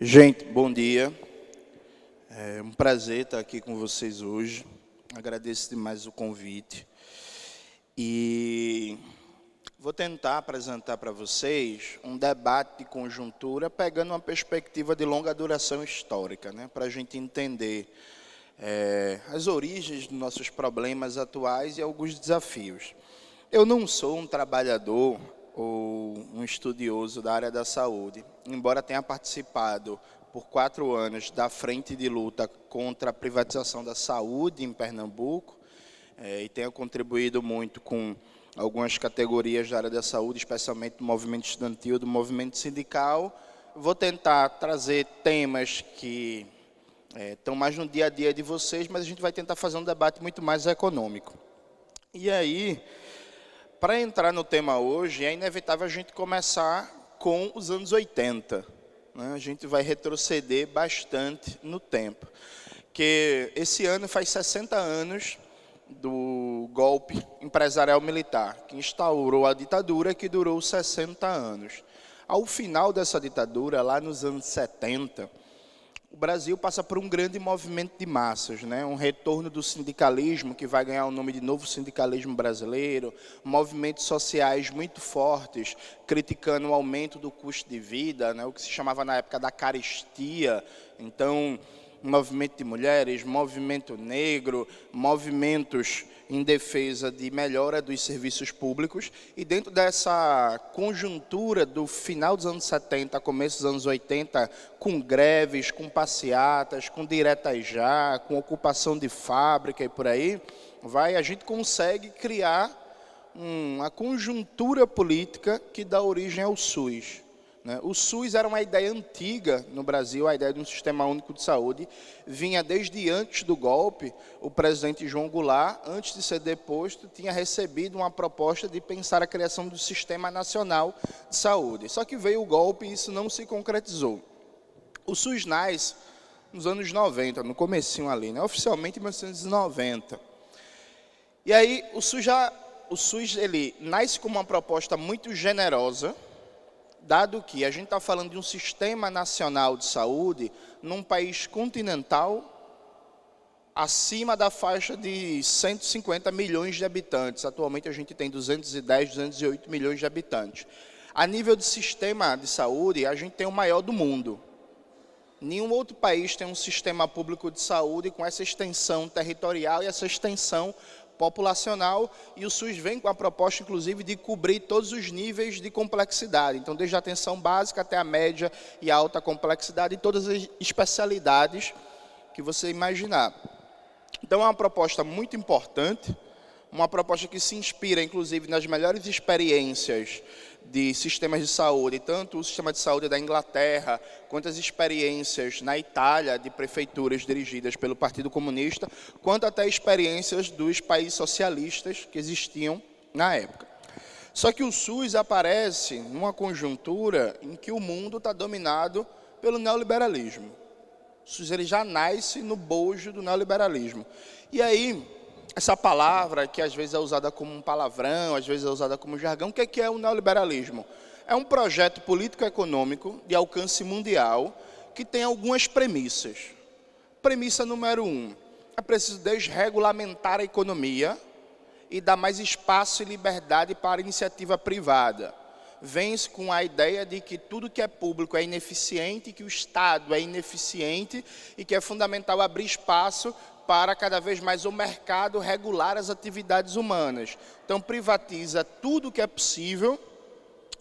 Gente, bom dia. É um prazer estar aqui com vocês hoje. Agradeço demais o convite. E vou tentar apresentar para vocês um debate de conjuntura, pegando uma perspectiva de longa duração histórica, para a gente entender as origens dos nossos problemas atuais e alguns desafios. Eu não sou um trabalhador ou um estudioso da área da saúde, embora tenha participado por 4 anos da frente de luta contra a privatização da saúde em Pernambuco, e tenha contribuído muito com algumas categorias da área da saúde, especialmente do movimento estudantil, do movimento sindical. Vou tentar trazer temas que estão mais no dia a dia de vocês, mas a gente vai tentar fazer um debate muito mais econômico. E aí, para entrar no tema hoje, é inevitável a gente começar com os anos 80. A gente vai retroceder bastante no tempo. Que esse ano faz 60 anos do golpe empresarial militar, que instaurou a ditadura, que durou 60 anos. Ao final dessa ditadura, lá nos anos 70, o Brasil passa por um grande movimento de massas, um retorno do sindicalismo, que vai ganhar o nome de novo sindicalismo brasileiro, movimentos sociais muito fortes, criticando o aumento do custo de vida, o que se chamava na época da carestia. Então, movimento de mulheres, movimento negro, movimentos em defesa de melhora dos serviços públicos. E dentro dessa conjuntura do final dos anos 70, começo dos anos 80, com greves, com passeatas, com diretas já, com ocupação de fábrica e por aí, a gente consegue criar uma conjuntura política que dá origem ao SUS. O SUS era uma ideia antiga no Brasil, a ideia de um sistema único de saúde, vinha desde antes do golpe. O presidente João Goulart, antes de ser deposto, tinha recebido uma proposta de pensar a criação do Sistema Nacional de Saúde. Só que veio o golpe e isso não se concretizou. O SUS nasce nos anos 90, no comecinho ali, oficialmente em 1990. E aí o SUS ele nasce como uma proposta muito generosa, dado que a gente está falando de um sistema nacional de saúde num país continental acima da faixa de 150 milhões de habitantes. Atualmente a gente tem 210, 208 milhões de habitantes. A nível de sistema de saúde, a gente tem o maior do mundo. Nenhum outro país tem um sistema público de saúde com essa extensão territorial e essa extensão populacional, e o SUS vem com a proposta, inclusive, de cobrir todos os níveis de complexidade. Então, desde a atenção básica até a média e a alta complexidade, e todas as especialidades que você imaginar. Então, é uma proposta muito importante, uma proposta que se inspira, inclusive, nas melhores experiências de sistemas de saúde, tanto o sistema de saúde da Inglaterra, quanto as experiências na Itália de prefeituras dirigidas pelo Partido Comunista, quanto até experiências dos países socialistas que existiam na época. Só que o SUS aparece numa conjuntura em que o mundo está dominado pelo neoliberalismo. O SUS ele já nasce no bojo do neoliberalismo. E aí, essa palavra, que às vezes é usada como um palavrão, às vezes é usada como jargão, o que é o neoliberalismo? É um projeto político-econômico de alcance mundial que tem algumas premissas. Premissa número 1, é preciso desregulamentar a economia e dar mais espaço e liberdade para a iniciativa privada. Vem-se com a ideia de que tudo que é público é ineficiente, que o Estado é ineficiente e que é fundamental abrir espaço para cada vez mais o mercado regular as atividades humanas. Então, privatiza tudo que é possível,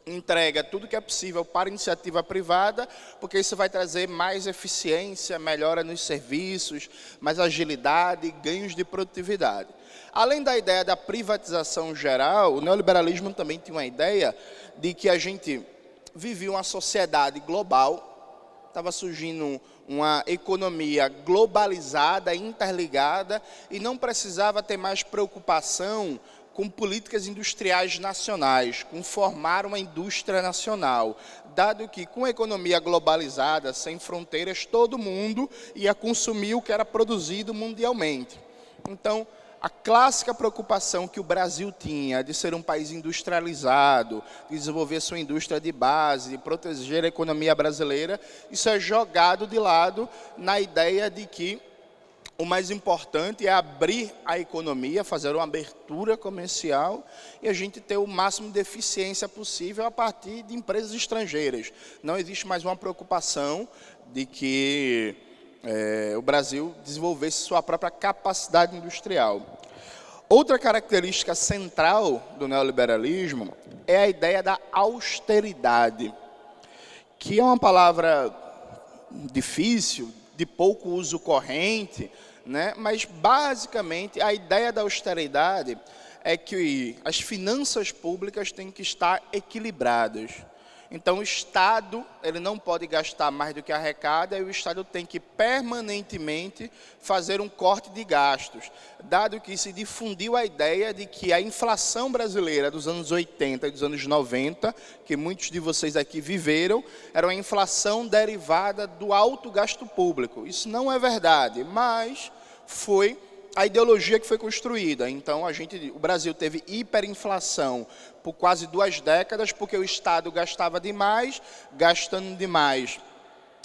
entrega tudo que é possível para a iniciativa privada, porque isso vai trazer mais eficiência, melhora nos serviços, mais agilidade, ganhos de produtividade. Além da ideia da privatização geral, o neoliberalismo também tinha uma ideia de que a gente vivia uma sociedade global, estava surgindo uma economia globalizada, interligada, e não precisava ter mais preocupação com políticas industriais nacionais, com formar uma indústria nacional, dado que com a economia globalizada, sem fronteiras, todo mundo ia consumir o que era produzido mundialmente. Então, A clássica preocupação que o Brasil tinha de ser um país industrializado, de desenvolver sua indústria de base, de proteger a economia brasileira, isso é jogado de lado na ideia de que o mais importante é abrir a economia, fazer uma abertura comercial e a gente ter o máximo de eficiência possível a partir de empresas estrangeiras. Não existe mais uma preocupação de que o Brasil desenvolvesse sua própria capacidade industrial. Outra característica central do neoliberalismo é a ideia da austeridade, que é uma palavra difícil, de pouco uso corrente, né? Mas, basicamente, a ideia da austeridade é que as finanças públicas têm que estar equilibradas. Então, o Estado ele não pode gastar mais do que arrecada e o Estado tem que permanentemente fazer um corte de gastos, dado que se difundiu a ideia de que a inflação brasileira dos anos 80 e dos anos 90, que muitos de vocês aqui viveram, era uma inflação derivada do alto gasto público. Isso não é verdade, mas foi a ideologia que foi construída. Então, o Brasil teve hiperinflação por quase 2 décadas, porque o Estado gastava demais, gastando demais,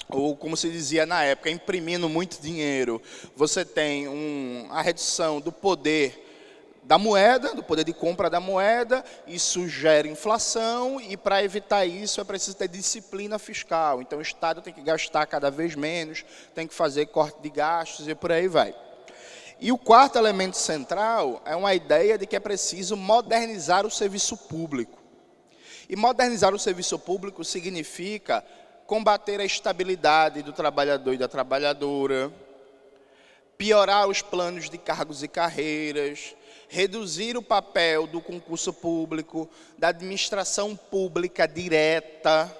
ou como se dizia na época, imprimindo muito dinheiro. Você tem a redução do poder da moeda, do poder de compra da moeda, isso gera inflação, e para evitar isso é preciso ter disciplina fiscal. Então, o Estado tem que gastar cada vez menos, tem que fazer corte de gastos e por aí vai. E o quarto elemento central é uma ideia de que é preciso modernizar o serviço público. E modernizar o serviço público significa combater a estabilidade do trabalhador e da trabalhadora, piorar os planos de cargos e carreiras, reduzir o papel do concurso público, da administração pública direta,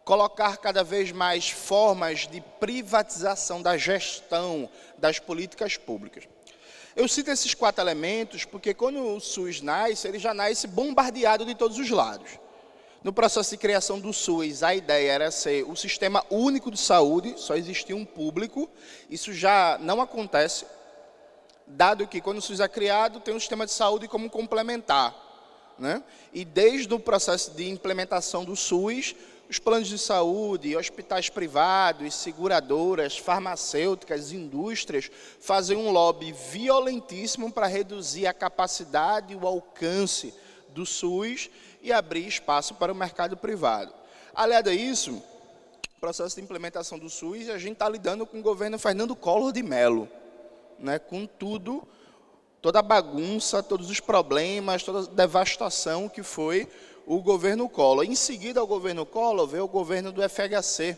colocar cada vez mais formas de privatização da gestão das políticas públicas. Eu cito esses 4 elementos porque quando o SUS nasce, ele já nasce bombardeado de todos os lados. No processo de criação do SUS, a ideia era ser o sistema único de saúde, só existia um público. Isso já não acontece, dado que quando o SUS é criado, tem um sistema de saúde como complementar, né? E desde o processo de implementação do SUS, os planos de saúde, hospitais privados, seguradoras, farmacêuticas, indústrias fazem um lobby violentíssimo para reduzir a capacidade e o alcance do SUS e abrir espaço para o mercado privado. Aliado a isso, o processo de implementação do SUS, a gente está lidando com o governo Fernando Collor de Mello, né, com tudo, toda a bagunça, todos os problemas, toda a devastação que foi o governo Collor. Em seguida ao governo Collor, veio o governo do FHC,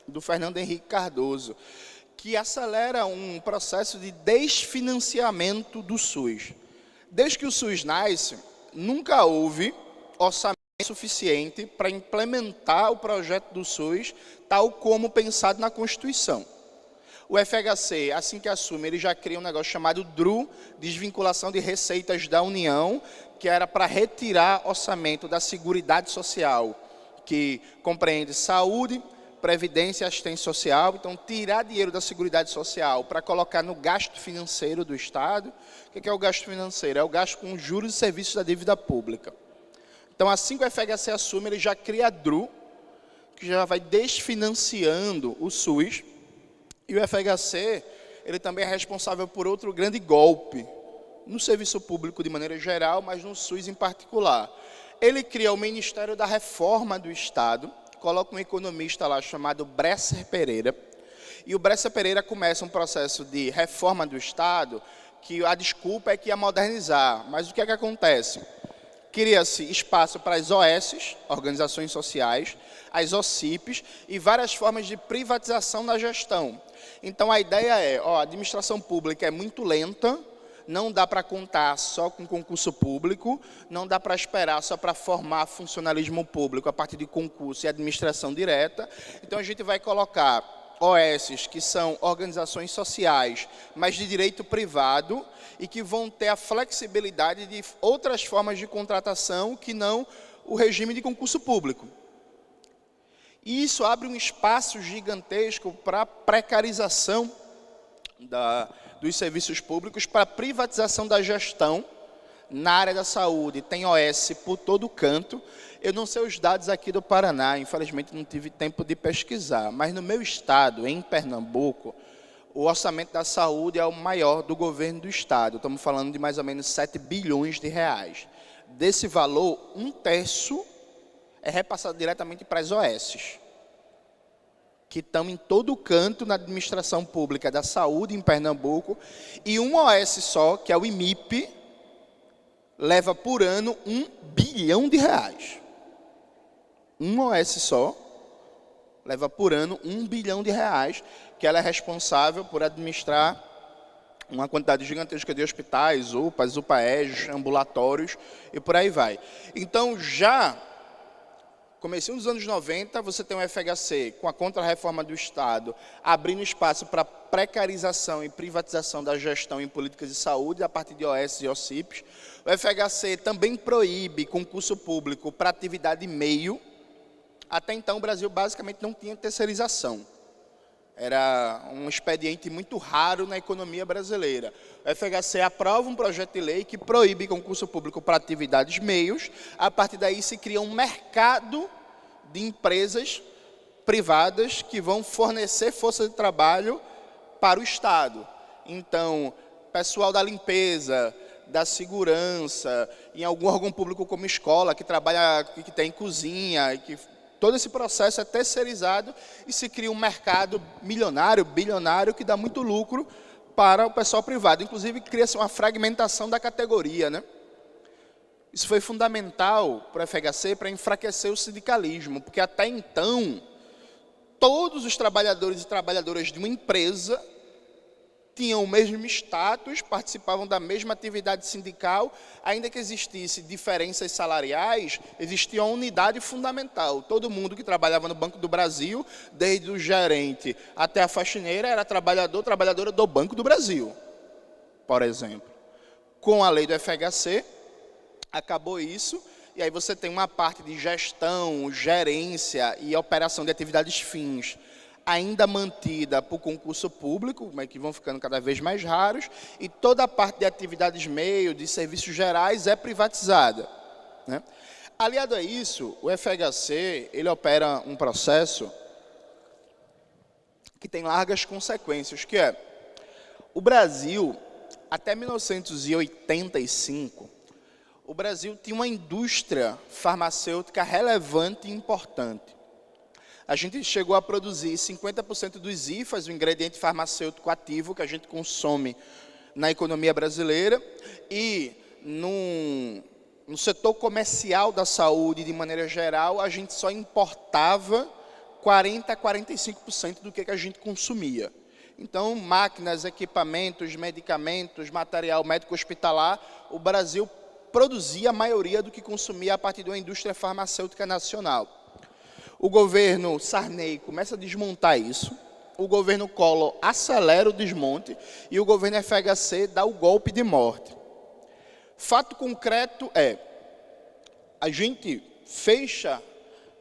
do Fernando Henrique Cardoso, que acelera um processo de desfinanciamento do SUS. Desde que o SUS nasce, nunca houve orçamento suficiente para implementar o projeto do SUS, tal como pensado na Constituição. O FHC, assim que assume, ele já cria um negócio chamado DRU, Desvinculação de Receitas da União, que era para retirar orçamento da Seguridade Social, que compreende saúde, previdência e assistência social. Então, tirar dinheiro da Seguridade Social para colocar no gasto financeiro do Estado. O que é o gasto financeiro? É o gasto com juros e serviços da dívida pública. Então, assim que o FHC assume, ele já cria a DRU, que já vai desfinanciando o SUS. E o FHC, ele também é responsável por outro grande golpe no serviço público de maneira geral, mas no SUS em particular. Ele cria o Ministério da Reforma do Estado, coloca um economista lá chamado Bresser Pereira, e o Bresser Pereira começa um processo de reforma do Estado, que a desculpa é que ia modernizar. Mas o que é que acontece? Cria-se espaço para as OS, Organizações Sociais, as OCIPs e várias formas de privatização da gestão. Então, a ideia é, a administração pública é muito lenta, não dá para contar só com concurso público, não dá para esperar só para formar funcionalismo público a partir de concurso e administração direta. Então, a gente vai colocar OS, que são organizações sociais, mas de direito privado, e que vão ter a flexibilidade de outras formas de contratação que não o regime de concurso público. E isso abre um espaço gigantesco para a precarização dos serviços públicos para privatização da gestão na área da saúde. Tem OS por todo canto. Eu não sei os dados aqui do Paraná, infelizmente não tive tempo de pesquisar, mas no meu estado, em Pernambuco, o orçamento da saúde é o maior do governo do estado. Estamos falando de mais ou menos 7 bilhões de reais. Desse valor, 1/3 é repassado diretamente para as OS, que estão em todo canto na administração pública da saúde em Pernambuco, e uma OS só, que é o IMIP, leva por ano 1 bilhão de reais. Uma OS só leva por ano 1 bilhão de reais, que ela é responsável por administrar uma quantidade gigantesca de hospitais, UPAs, UPAEs, ambulatórios e por aí vai. Então, já comecinho dos anos 90, você tem o FHC com a contra-reforma do Estado, abrindo espaço para precarização e privatização da gestão em políticas de saúde, a partir de OS e OCIPs. O FHC também proíbe concurso público para atividade meio. Até então, o Brasil basicamente não tinha terceirização. Era um expediente muito raro na economia brasileira. O FHC aprova um projeto de lei que proíbe concurso público para atividades meios. A partir daí se cria um mercado de empresas privadas que vão fornecer força de trabalho para o Estado. Então, pessoal da limpeza, da segurança, em algum órgão público como escola, que trabalha, que tem cozinha, que todo esse processo é terceirizado e se cria um mercado milionário, bilionário, que dá muito lucro para o pessoal privado. Inclusive, cria-se uma fragmentação da categoria, né? Isso foi fundamental para o FHC para enfraquecer o sindicalismo, porque até então, todos os trabalhadores e trabalhadoras de uma empresa tinham o mesmo status, participavam da mesma atividade sindical, ainda que existisse diferenças salariais, existia uma unidade fundamental. Todo mundo que trabalhava no Banco do Brasil, desde o gerente até a faxineira, era trabalhador, trabalhadora do Banco do Brasil, por exemplo. Com a lei do FHC, acabou isso, e aí você tem uma parte de gestão, gerência e operação de atividades fins, ainda mantida por concurso público, mas que vão ficando cada vez mais raros, e toda a parte de atividades meio, de serviços gerais, é privatizada, né? Aliado a isso, o FHC, ele opera um processo que tem largas consequências, que é, o Brasil, até 1985, o Brasil tinha uma indústria farmacêutica relevante e importante. A gente chegou a produzir 50% dos IFAs, o ingrediente farmacêutico ativo que a gente consome na economia brasileira, e no setor comercial da saúde, de maneira geral, a gente só importava 40% a 45% do que a gente consumia. Então, máquinas, equipamentos, medicamentos, material médico hospitalar, o Brasil produzia a maioria do que consumia a partir de uma indústria farmacêutica nacional. O governo Sarney começa a desmontar isso, o governo Collor acelera o desmonte e o governo FHC dá o golpe de morte. Fato concreto é, a gente fecha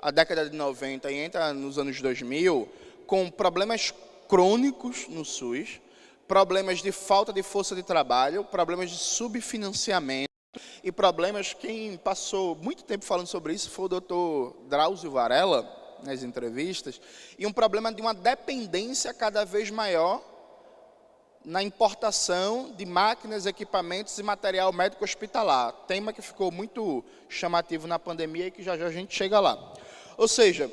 a década de 90 e entra nos anos 2000 com problemas crônicos no SUS, problemas de falta de força de trabalho, problemas de subfinanciamento, e problemas, quem passou muito tempo falando sobre isso foi o doutor Drauzio Varela, nas entrevistas, e um problema de uma dependência cada vez maior na importação de máquinas, equipamentos e material médico hospitalar. Tema que ficou muito chamativo na pandemia e que já já a gente chega lá. Ou seja,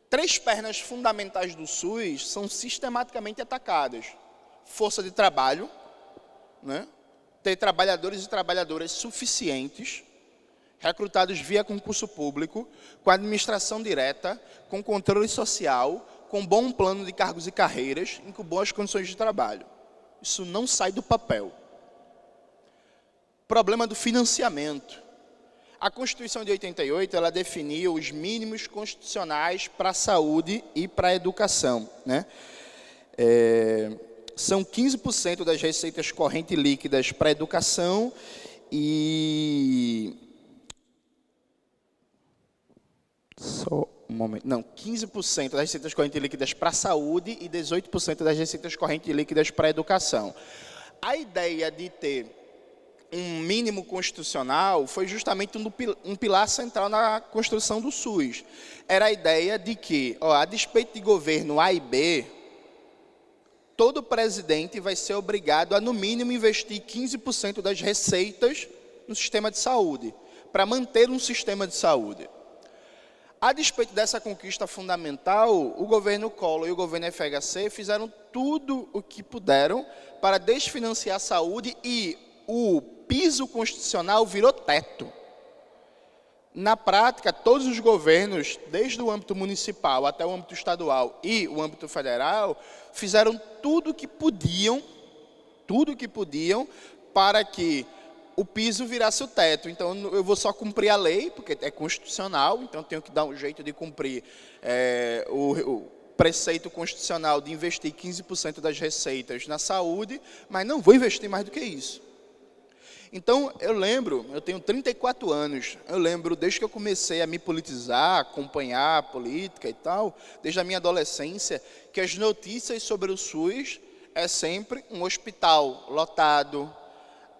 3 pernas fundamentais do SUS são sistematicamente atacadas. Força de trabalho, né? Ter trabalhadores e trabalhadoras suficientes, recrutados via concurso público, com administração direta, com controle social, com bom plano de cargos e carreiras, e com boas condições de trabalho. Isso não sai do papel. Problema do financiamento. A Constituição de 88, ela definiu os mínimos constitucionais para a saúde e para a educação, né? São 15% das receitas correntes líquidas para a educação e... Só um não, 15% das receitas correntes líquidas para a saúde e 18% das receitas correntes líquidas para a educação. A ideia de ter um mínimo constitucional foi justamente um pilar central na construção do SUS. Era a ideia de que, a despeito de governo A e B, todo presidente vai ser obrigado a, no mínimo, investir 15% das receitas no sistema de saúde, para manter um sistema de saúde. A despeito dessa conquista fundamental, o governo Collor e o governo FHC fizeram tudo o que puderam para desfinanciar a saúde e o piso constitucional virou teto. Na prática, todos os governos, desde o âmbito municipal até o âmbito estadual e o âmbito federal, fizeram tudo o que podiam para que o piso virasse o teto. Então, eu vou só cumprir a lei, porque é constitucional, então tenho que dar um jeito de cumprir o preceito constitucional de investir 15% das receitas na saúde, mas não vou investir mais do que isso. Então, eu tenho 34 anos, eu lembro desde que eu comecei a me politizar, acompanhar a política e tal, desde a minha adolescência, que as notícias sobre o SUS é sempre um hospital lotado,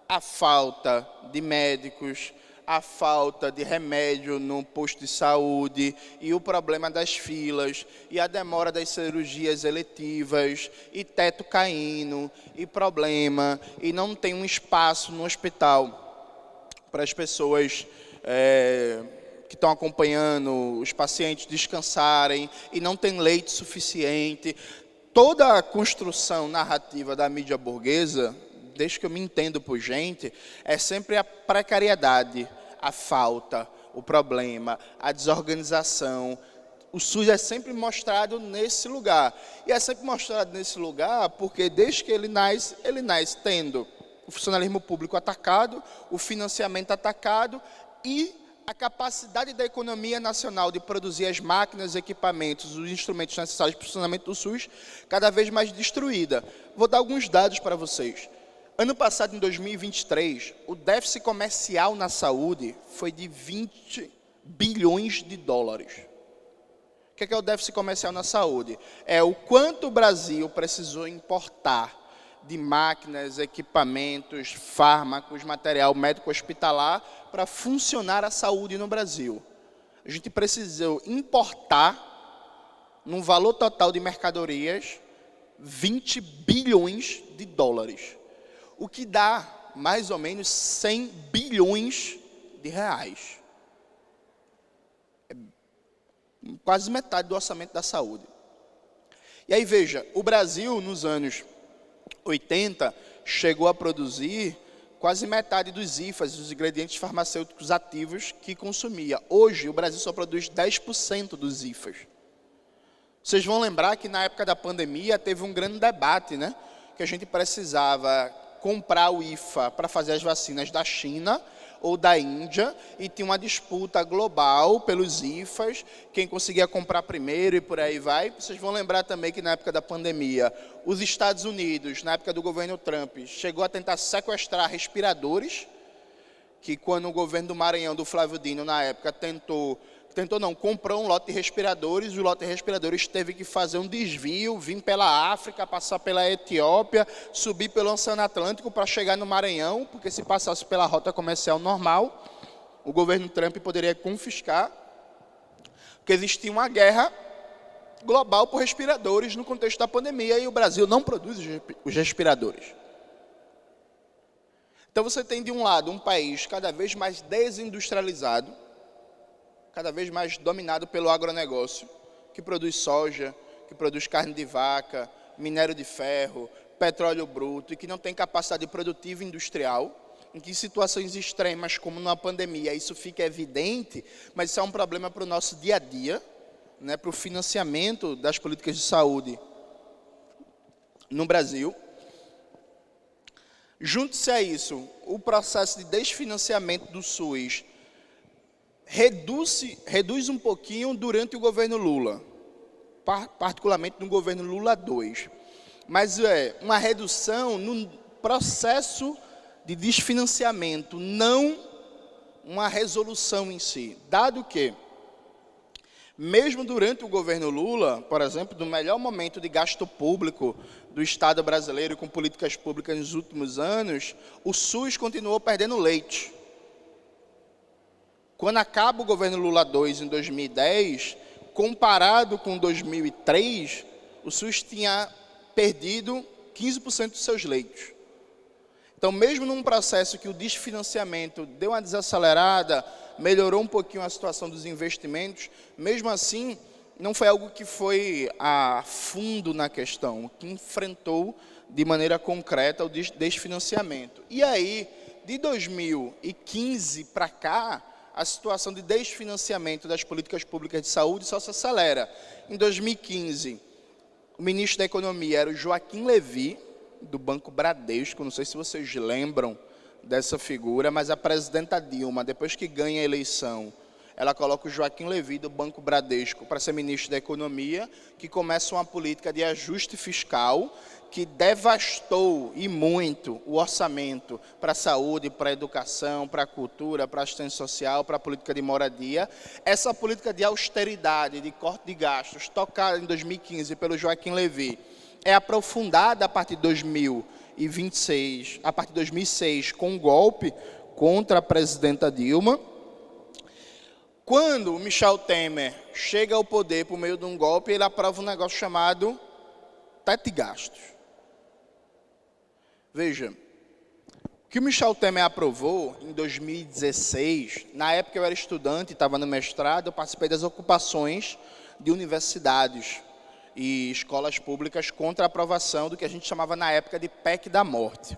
a falta de médicos, a falta de remédio no posto de saúde, e o problema das filas, e a demora das cirurgias eletivas, e teto caindo, e problema, e não tem um espaço no hospital para as pessoas que estão acompanhando os pacientes descansarem, e não tem leite suficiente. Toda a construção narrativa da mídia burguesa, desde que eu me entendo por gente, é sempre a precariedade, a falta, o problema, a desorganização. O SUS é sempre mostrado nesse lugar. E é sempre mostrado nesse lugar porque, desde que ele nasce tendo o funcionalismo público atacado, o financiamento atacado e a capacidade da economia nacional de produzir as máquinas, equipamentos, os instrumentos necessários para o funcionamento do SUS cada vez mais destruída. Vou dar alguns dados para vocês. Ano passado, em 2023, o déficit comercial na saúde foi de 20 bilhões de dólares. O que é o déficit comercial na saúde? É o quanto o Brasil precisou importar de máquinas, equipamentos, fármacos, material médico hospitalar para funcionar a saúde no Brasil. A gente precisou importar, num valor total de mercadorias, 20 bilhões de dólares. O que dá mais ou menos 100 bilhões de reais. É quase metade do orçamento da saúde. E aí, veja, o Brasil, nos anos 80, chegou a produzir quase metade dos IFAs, dos ingredientes farmacêuticos ativos que consumia. Hoje, o Brasil só produz 10% dos IFAs. Vocês vão lembrar que, na época da pandemia, teve um grande debate, né? Que a gente precisava comprar o IFA para fazer as vacinas da China ou da Índia, e tinha uma disputa global pelos IFAs, quem conseguia comprar primeiro e por aí vai. Vocês vão lembrar também que, na época da pandemia, os Estados Unidos, na época do governo Trump, chegou a tentar sequestrar respiradores, que quando o governo do Maranhão, do Flávio Dino, na época, comprou um lote de respiradores, e o lote de respiradores teve que fazer um desvio, vir pela África, passar pela Etiópia, subir pelo Oceano Atlântico para chegar no Maranhão, porque se passasse pela rota comercial normal, o governo Trump poderia confiscar, porque existia uma guerra global por respiradores no contexto da pandemia, e o Brasil não produz os respiradores. Então você tem, de um lado, um país cada vez mais desindustrializado, cada vez mais dominado pelo agronegócio, que produz soja, que produz carne de vaca, minério de ferro, petróleo bruto, e que não tem capacidade produtiva industrial, em que situações extremas, como numa pandemia, isso fica evidente, mas isso é um problema para o nosso dia a dia, né, para o financiamento das políticas de saúde no Brasil. Junte-se a isso, o processo de desfinanciamento do SUS reduz um pouquinho durante o governo Lula, particularmente no governo Lula II. Mas é uma redução no processo de desfinanciamento, não uma resolução em si. Dado que, Mesmo durante o governo Lula, por exemplo, no melhor momento de gasto público do Estado brasileiro com políticas públicas nos últimos anos, o SUS continuou perdendo leite. Quando acaba o governo Lula II em 2010, comparado com 2003, o SUS tinha perdido 15% dos seus leitos. Então, mesmo num processo que o desfinanciamento deu uma desacelerada, melhorou um pouquinho a situação dos investimentos, mesmo assim, não foi algo que foi a fundo na questão, que enfrentou de maneira concreta o desfinanciamento. E aí, de 2015 para cá, a situação de desfinanciamento das políticas públicas de saúde só se acelera. Em 2015, o ministro da Economia era o Joaquim Levy, do Banco Bradesco, não sei se vocês lembram dessa figura, mas a presidenta Dilma, depois que ganha a eleição, ela coloca o Joaquim Levy, do Banco Bradesco, para ser ministro da Economia, que começa uma política de ajuste fiscal que devastou e muito o orçamento para a saúde, para a educação, para a cultura, para a assistência social, para a política de moradia. Essa política de austeridade, de corte de gastos, tocada em 2015 pelo Joaquim Levy, é aprofundada a partir de 2026, a partir de 2006, com um golpe contra a presidenta Dilma. Quando o Michel Temer chega ao poder por meio de um golpe, ele aprova um negócio chamado teto de gastos. Veja, o que o Michel Temer aprovou em 2016, na época eu era estudante, estava no mestrado, eu participei das ocupações de universidades e escolas públicas contra a aprovação do que a gente chamava na época de PEC da morte.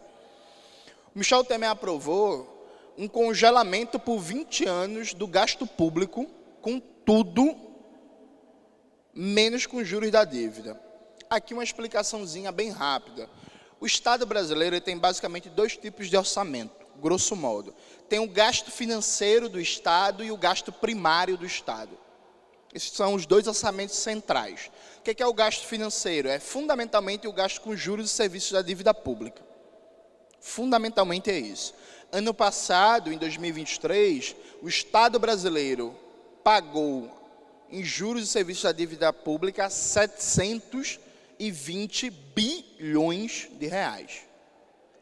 O Michel Temer aprovou um congelamento por 20 anos do gasto público, com tudo, menos com juros da dívida. Aqui uma explicaçãozinha bem rápida. O Estado brasileiro tem basicamente dois tipos de orçamento, grosso modo. Tem o gasto financeiro do Estado e o gasto primário do Estado. Esses são os dois orçamentos centrais. O que é o gasto financeiro? É fundamentalmente o gasto com juros e serviços da dívida pública. Fundamentalmente é isso. Ano passado, em 2023, o Estado brasileiro pagou em juros e serviços da dívida pública 720 bilhões de reais.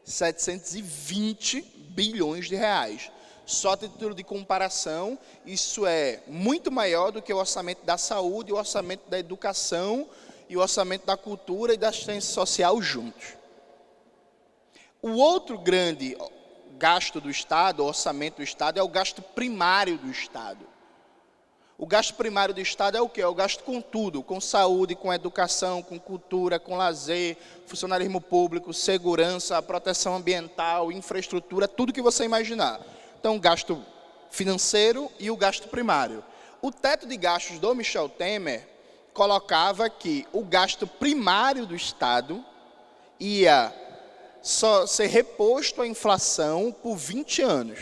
720 bilhões de reais. Só a título de comparação, isso é muito maior do que o orçamento da saúde, o orçamento da educação e o orçamento da cultura e da assistência social juntos. O outro grande gasto do Estado, o orçamento do Estado, é o gasto primário do Estado. O gasto primário do Estado é o quê? É o gasto com tudo, com saúde, com educação, com cultura, com lazer, funcionalismo público, segurança, proteção ambiental, infraestrutura, tudo que você imaginar. Então, o gasto financeiro e o gasto primário. O teto de gastos do Michel Temer colocava que o gasto primário do Estado ia só ser reposto à inflação por 20 anos.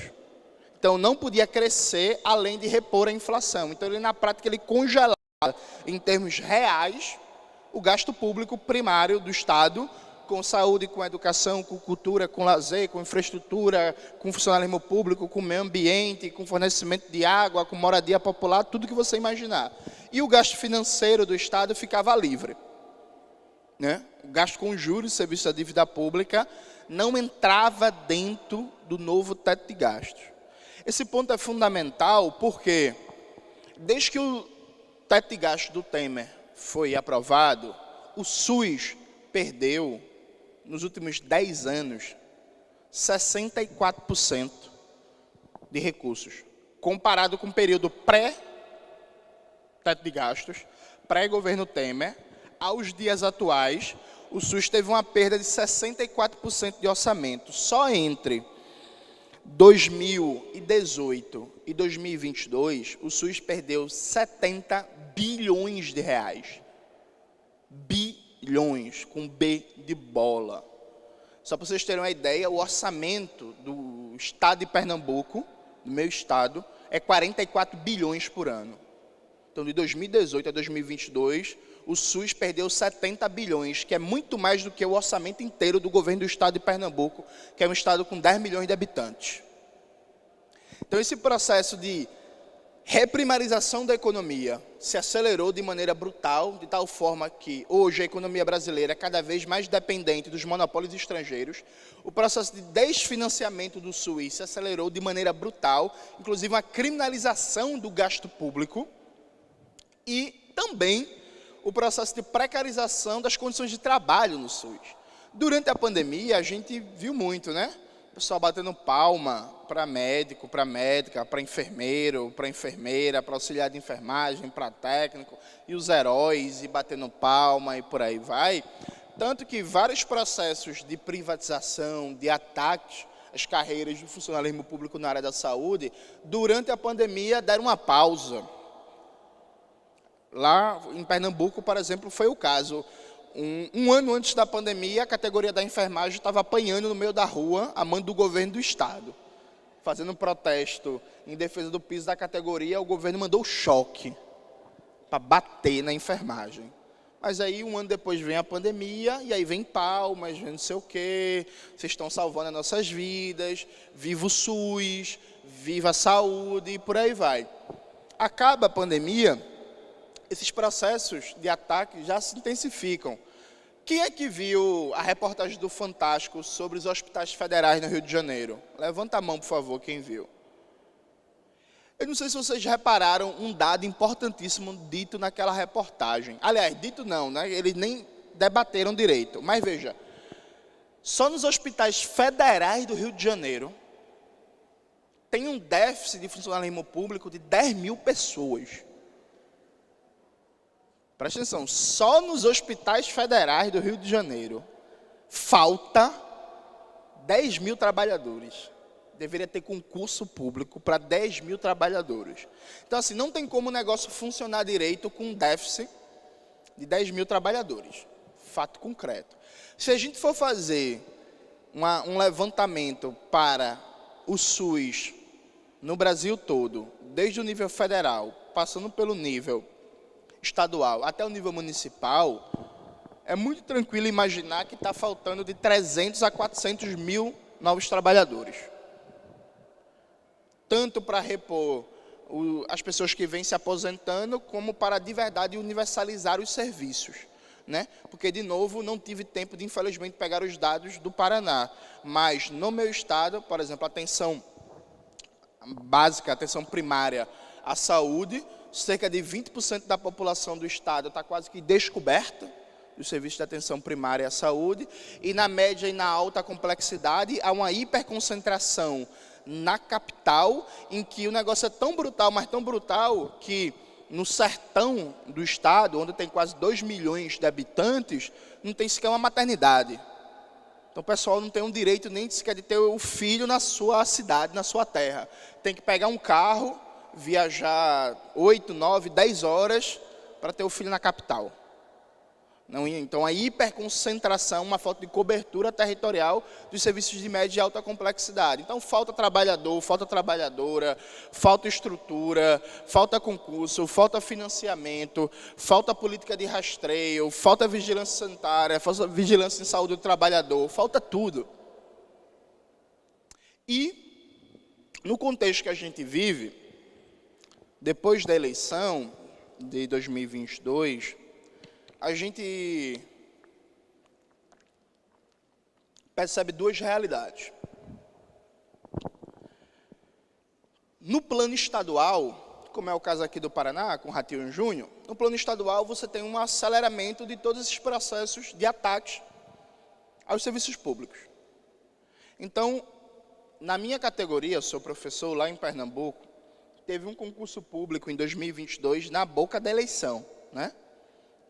Então, não podia crescer além de repor a inflação. Então, na prática, ele congelava, em termos reais, o gasto público primário do Estado, com saúde, com educação, com cultura, com lazer, com infraestrutura, com funcionalismo público, com meio ambiente, com fornecimento de água, com moradia popular, tudo que você imaginar. E o gasto financeiro do Estado ficava livre. Né? O gasto com juros, serviço da dívida pública, não entrava dentro do novo teto de gastos. Esse ponto é fundamental porque, desde que o teto de gastos do Temer foi aprovado, o SUS perdeu, nos últimos 10 anos, 64% de recursos, comparado com o período pré-teto de gastos, pré-governo Temer, aos dias atuais, o SUS teve uma perda de 64% de orçamento. Só entre 2018 e 2022, o SUS perdeu 70 bilhões de reais. Bilhões, com B de bola. Só para vocês terem uma ideia, o orçamento do estado de Pernambuco, do meu estado, é 44 bilhões por ano. Então, de 2018 a 2022, o SUS perdeu 70 bilhões, que é muito mais do que o orçamento inteiro do governo do estado de Pernambuco, que é um estado com 10 milhões de habitantes. Então, esse processo de reprimarização da economia se acelerou de maneira brutal, de tal forma que hoje a economia brasileira é cada vez mais dependente dos monopólios estrangeiros. O processo de desfinanciamento do SUS se acelerou de maneira brutal, inclusive uma criminalização do gasto público e também o processo de precarização das condições de trabalho no SUS. Durante a pandemia, a gente viu muito, né? O pessoal batendo palma para médico, para médica, para enfermeiro, para enfermeira, para auxiliar de enfermagem, para técnico, e os heróis, e batendo palma, e por aí vai. Tanto que vários processos de privatização, de ataques às carreiras do funcionalismo público na área da saúde, durante a pandemia deram uma pausa. Lá em Pernambuco, por exemplo, foi o caso. Um ano antes da pandemia, a categoria da enfermagem estava apanhando no meio da rua, a mando do governo do estado. Fazendo um protesto em defesa do piso da categoria, o governo mandou choque para bater na enfermagem. Mas aí, um ano depois, vem a pandemia, e aí vem palmas, vem não sei o quê, vocês estão salvando as nossas vidas, viva o SUS, viva a saúde, e por aí vai. Acaba a pandemia, esses processos de ataque já se intensificam. Quem é que viu a reportagem do Fantástico sobre os hospitais federais no Rio de Janeiro? Levanta a mão, por favor, quem viu. Eu não sei se vocês repararam um dado importantíssimo dito naquela reportagem. Aliás, dito não, né? Eles nem debateram direito. Mas veja, só nos hospitais federais do Rio de Janeiro tem um déficit de funcionalismo público de 10 mil pessoas. Presta atenção, só nos hospitais federais do Rio de Janeiro falta 10 mil trabalhadores. Deveria ter concurso público para 10 mil trabalhadores. Então, assim, não tem como o negócio funcionar direito com um déficit de 10 mil trabalhadores. Fato concreto. Se a gente for fazer um levantamento para o SUS no Brasil todo, desde o nível federal, passando pelo nível estadual até o nível municipal, é muito tranquilo imaginar que está faltando de 300 a 400 mil novos trabalhadores. Tanto para repor as pessoas que vêm se aposentando, como para de verdade universalizar os serviços, né? Porque, de novo, não tive tempo de, infelizmente, pegar os dados do Paraná. Mas, no meu estado, por exemplo, a atenção básica, a atenção primária à saúde, cerca de 20% da população do estado está quase que descoberta dos serviços de atenção primária à saúde, e na média e na alta complexidade há uma hiperconcentração na capital, em que o negócio é tão brutal, mas tão brutal, que no sertão do estado, onde tem quase 2 milhões de habitantes, não tem sequer uma maternidade. Então o pessoal não tem um direito nem sequer de ter o filho na sua cidade, na sua terra. Tem que pegar um carro, viajar 8, 9, 10 horas para ter o filho na capital. Não, então, a hiperconcentração, uma falta de cobertura territorial dos serviços de média e alta complexidade. Então, falta trabalhador, falta trabalhadora, falta estrutura, falta concurso, falta financiamento, falta política de rastreio, falta vigilância sanitária, falta vigilância em saúde do trabalhador, falta tudo. E, no contexto que a gente vive, depois da eleição de 2022, a gente percebe duas realidades. No plano estadual, como é o caso aqui do Paraná, com Ratinho Júnior, no plano estadual você tem um aceleramento de todos esses processos de ataques aos serviços públicos. Então, na minha categoria, eu sou professor lá em Pernambuco, teve um concurso público em 2022 na boca da eleição, né?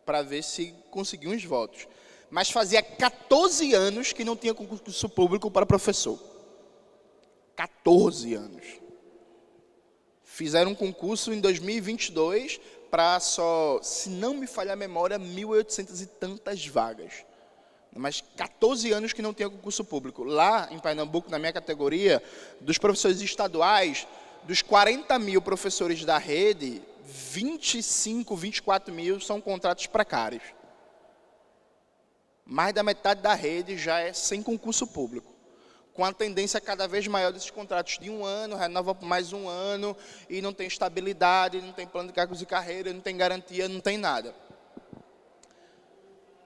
Para ver se conseguiu uns votos. Mas fazia 14 anos que não tinha concurso público para professor. 14 anos. Fizeram um concurso em 2022 para só, se não me falhar a memória, 1.800 e tantas vagas. Mas 14 anos que não tinha concurso público. Lá em Pernambuco, na minha categoria, dos professores estaduais, dos 40 mil professores da rede, 25, 24 mil são contratos precários. Mais da metade da rede já é sem concurso público. com a tendência cada vez maior desses contratos de 1 ano, renova por mais 1 ano, e não tem estabilidade, não tem plano de cargos e carreira, não tem garantia, não tem nada.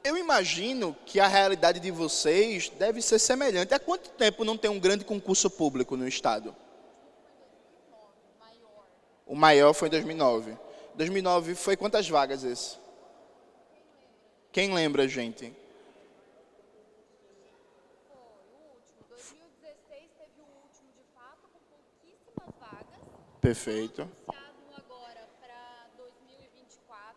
Eu imagino que a realidade de vocês deve ser semelhante. Há quanto tempo não tem um grande concurso público no Estado? O maior foi em 2009. 2009 foi quantas vagas esse? Quem lembra, gente? Perfeito. Anunciado agora para 2024,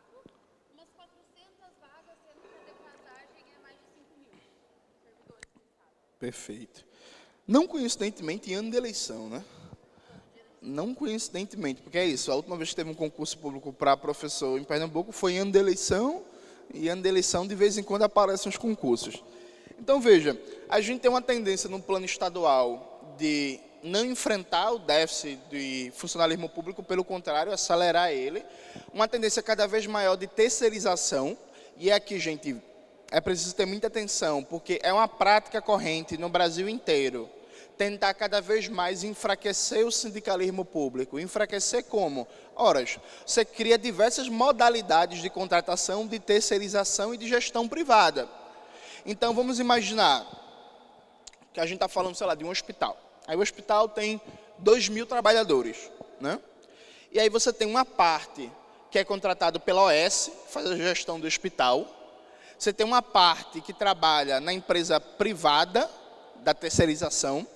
umas 400 vagas, sendo que a defasagem é mais de 5.000 servidores do Estado. Perfeito. Não coincidentemente em ano de eleição, né? Não coincidentemente, porque é isso, a última vez que teve um concurso público para professor em Pernambuco foi em ano de eleição, e ano de eleição de vez em quando aparecem os concursos. Então veja, a gente tem uma tendência no plano estadual de não enfrentar o déficit de funcionalismo público, pelo contrário, acelerar ele. Uma tendência cada vez maior de terceirização, e aqui, gente, é preciso ter muita atenção, porque é uma prática corrente no Brasil inteiro, tentar cada vez mais enfraquecer o sindicalismo público. Enfraquecer como? Ora, você cria diversas modalidades de contratação, de terceirização e de gestão privada. Então, vamos imaginar que a gente está falando, sei lá, de um hospital. Aí o hospital tem 2.000 trabalhadores, né? E aí você tem uma parte que é contratada pela OS, faz a gestão do hospital. Você tem uma parte que trabalha na empresa privada da terceirização.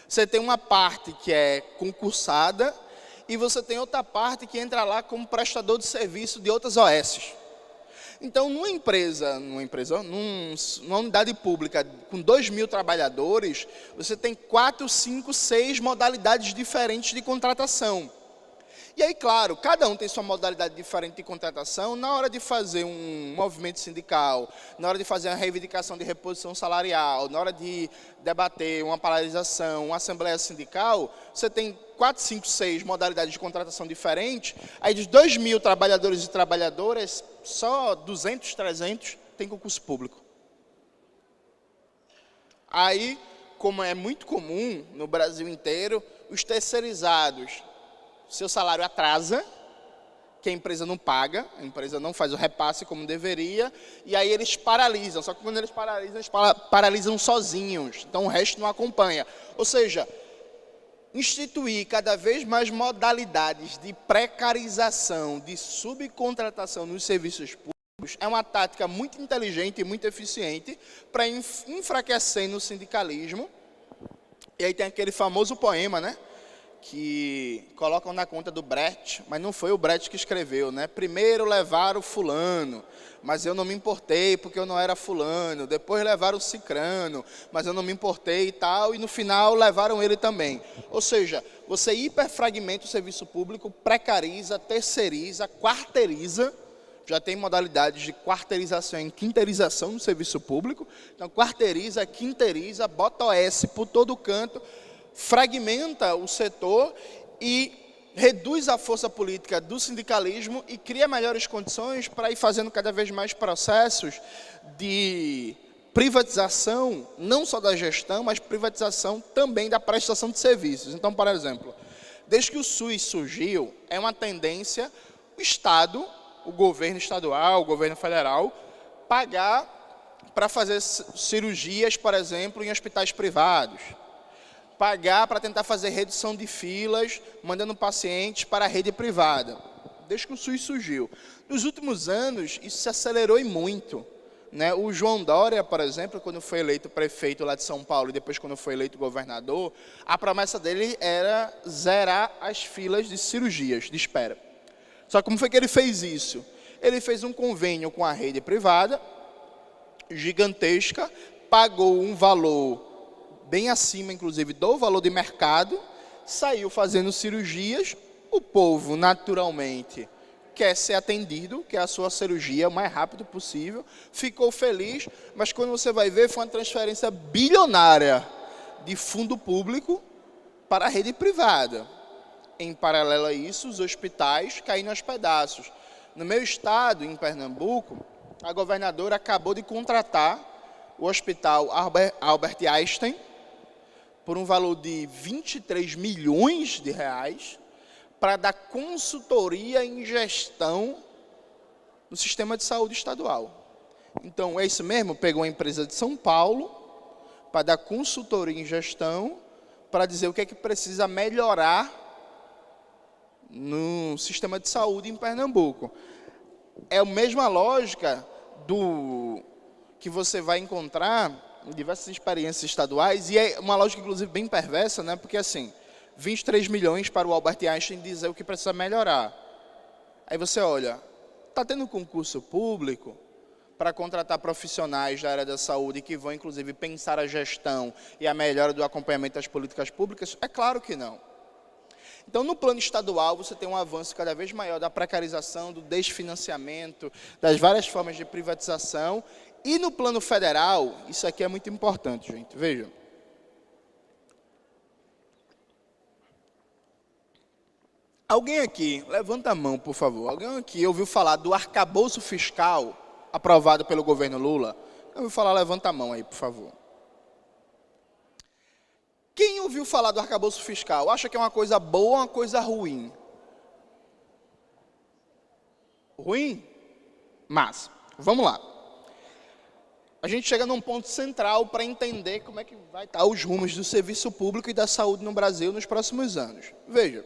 Você tem uma parte que é concursada e você tem outra parte que entra lá como prestador de serviço de outras OS. Então, numa unidade pública com 2.000 trabalhadores, você tem 4, 5, 6 modalidades diferentes de contratação. E aí, claro, cada um tem sua modalidade diferente de contratação. Na hora de fazer um movimento sindical, na hora de fazer uma reivindicação de reposição salarial, na hora de debater uma paralisação, uma assembleia sindical, você tem 4, 5, 6 modalidades de contratação diferentes. Aí, de 2.000 trabalhadores e trabalhadoras, só 200, 300 tem concurso público. Aí, como é muito comum no Brasil inteiro, os terceirizados, seu salário atrasa, que a empresa não paga, a empresa não faz o repasse como deveria, e aí eles paralisam. Só que quando eles paralisam sozinhos, então o resto não acompanha. Ou seja, instituir cada vez mais modalidades de precarização, de subcontratação nos serviços públicos é uma tática muito inteligente e muito eficiente para enfraquecer no sindicalismo. E aí tem aquele famoso poema, né? Que colocam na conta do Brecht, mas não foi o Brecht que escreveu, né? Primeiro levaram o fulano, mas eu não me importei porque eu não era fulano. Depois levaram o cicrano, mas eu não me importei e tal. E no final levaram ele também. Ou seja, você hiperfragmenta o serviço público, precariza, terceiriza, quarteiriza. Já tem modalidades de quarteirização e quinteirização no serviço público. Então, quarteiriza, quinteiriza, bota OS por todo canto, fragmenta o setor e reduz a força política do sindicalismo e cria melhores condições para ir fazendo cada vez mais processos de privatização, não só da gestão, mas privatização também da prestação de serviços. Então, por exemplo, desde que o SUS surgiu, é uma tendência o Estado, o governo estadual, o governo federal, pagar para fazer cirurgias, por exemplo, em hospitais privados. Pagar para tentar fazer redução de filas, mandando pacientes para a rede privada, desde que o SUS surgiu. Nos últimos anos, isso se acelerou e muito, né? O João Dória, por exemplo, quando foi eleito prefeito lá de São Paulo e depois quando foi eleito governador, a promessa dele era zerar as filas de cirurgias de espera. Só que como foi que ele fez isso? Ele fez um convênio com a rede privada, gigantesca, pagou um valor bem acima, inclusive, do valor de mercado, saiu fazendo cirurgias, o povo, naturalmente, quer ser atendido, quer a sua cirurgia o mais rápido possível, ficou feliz, mas quando você vai ver, foi uma transferência bilionária de fundo público para a rede privada. Em paralelo a isso, os hospitais caíram aos pedaços. No meu estado, em Pernambuco, a governadora acabou de contratar o hospital Albert Einstein, por um valor de 23 milhões de reais para dar consultoria em gestão no sistema de saúde estadual. Então, é isso mesmo? Pegou uma empresa de São Paulo para dar consultoria em gestão, para dizer o que é que precisa melhorar no sistema de saúde em Pernambuco. É a mesma lógica que você vai encontrar em diversas experiências estaduais, e é uma lógica, inclusive, bem perversa, né? Porque, assim, 23 milhões para o Albert Einstein dizer o que precisa melhorar. Aí você olha, está tendo concurso público para contratar profissionais da área da saúde que vão, inclusive, pensar a gestão e a melhora do acompanhamento das políticas públicas? É claro que não. Então, no plano estadual, você tem um avanço cada vez maior da precarização, do desfinanciamento, das várias formas de privatização. E no plano federal, isso aqui é muito importante, gente. Vejam. Alguém aqui, levanta a mão, por favor. Alguém aqui ouviu falar do arcabouço fiscal aprovado pelo governo Lula? Ouviu falar? Levanta a mão aí, por favor. Quem ouviu falar do arcabouço fiscal? Acha que é uma coisa boa ou uma coisa ruim? Ruim? Mas, vamos lá. A gente chega num ponto central para entender como é que vai estar os rumos do serviço público e da saúde no Brasil nos próximos anos. Veja,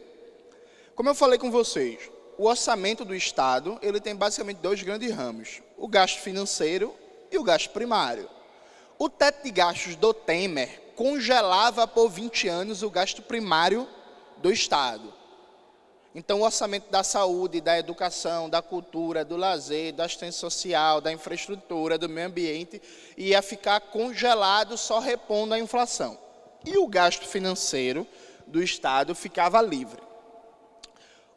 como eu falei com vocês, o orçamento do Estado, ele tem basicamente dois grandes ramos: o gasto financeiro e o gasto primário. O teto de gastos do Temer congelava por 20 anos o gasto primário do Estado. Então, o orçamento da saúde, da educação, da cultura, do lazer, da assistência social, da infraestrutura, do meio ambiente, ia ficar congelado só repondo a inflação. E o gasto financeiro do Estado ficava livre.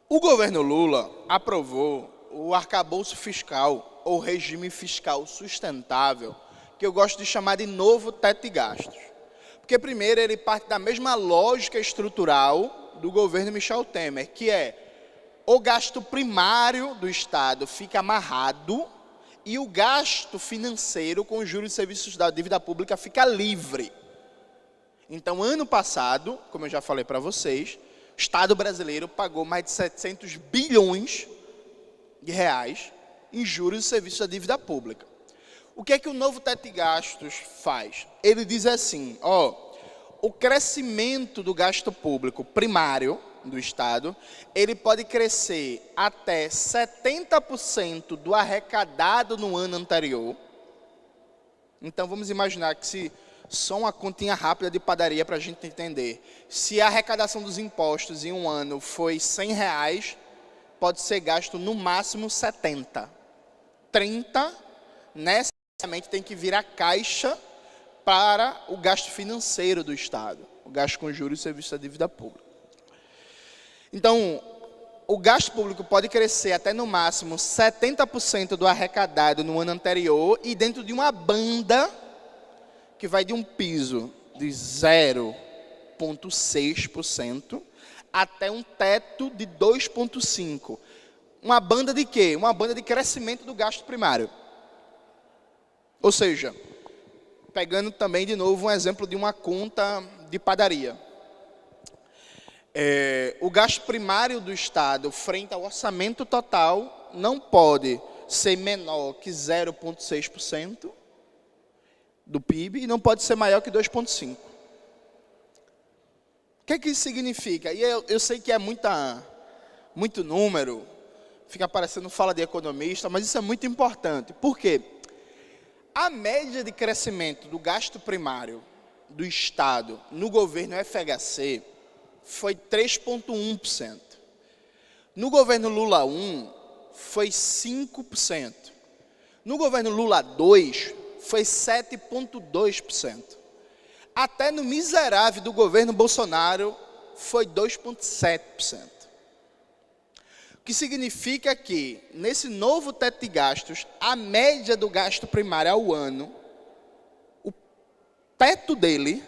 O governo Lula aprovou o arcabouço fiscal, ou regime fiscal sustentável, que eu gosto de chamar de novo teto de gastos. Porque, primeiro, ele parte da mesma lógica estrutural do governo Michel Temer, que é o gasto primário do Estado fica amarrado e o gasto financeiro com juros e serviços da dívida pública fica livre. Então, ano passado, como eu já falei para vocês, o Estado brasileiro pagou mais de 700 bilhões de reais em juros e serviços da dívida pública. O que é que o novo teto de gastos faz? Ele diz assim, o crescimento do gasto público primário do Estado, ele pode crescer até 70% do arrecadado no ano anterior. Então, vamos imaginar que só uma continha rápida de padaria para a gente entender. Se a arrecadação dos impostos em um ano foi R$100, pode ser gasto no máximo 70. 30, necessariamente, tem que virar caixa para o gasto financeiro do Estado, o gasto com juros e serviços da dívida pública. Então, o gasto público pode crescer até no máximo 70% do arrecadado no ano anterior e dentro de uma banda que vai de um piso de 0,6% até um teto de 2,5%. Uma banda de quê? Uma banda de crescimento do gasto primário. Ou seja, pegando também de novo um exemplo de uma conta de padaria. O gasto primário do Estado frente ao orçamento total não pode ser menor que 0,6% do PIB e não pode ser maior que 2,5%. O que é que isso significa? E eu sei que é muito número, fica parecendo fala de economista, mas isso é muito importante. Por quê? A média de crescimento do gasto primário do Estado no governo FHC foi 3,1%. No governo Lula 1, foi 5%. No governo Lula 2, foi 7,2%. Até no miserável do governo Bolsonaro, foi 2,7%. O que significa que, nesse novo teto de gastos, a média do gasto primário ao ano, o teto dele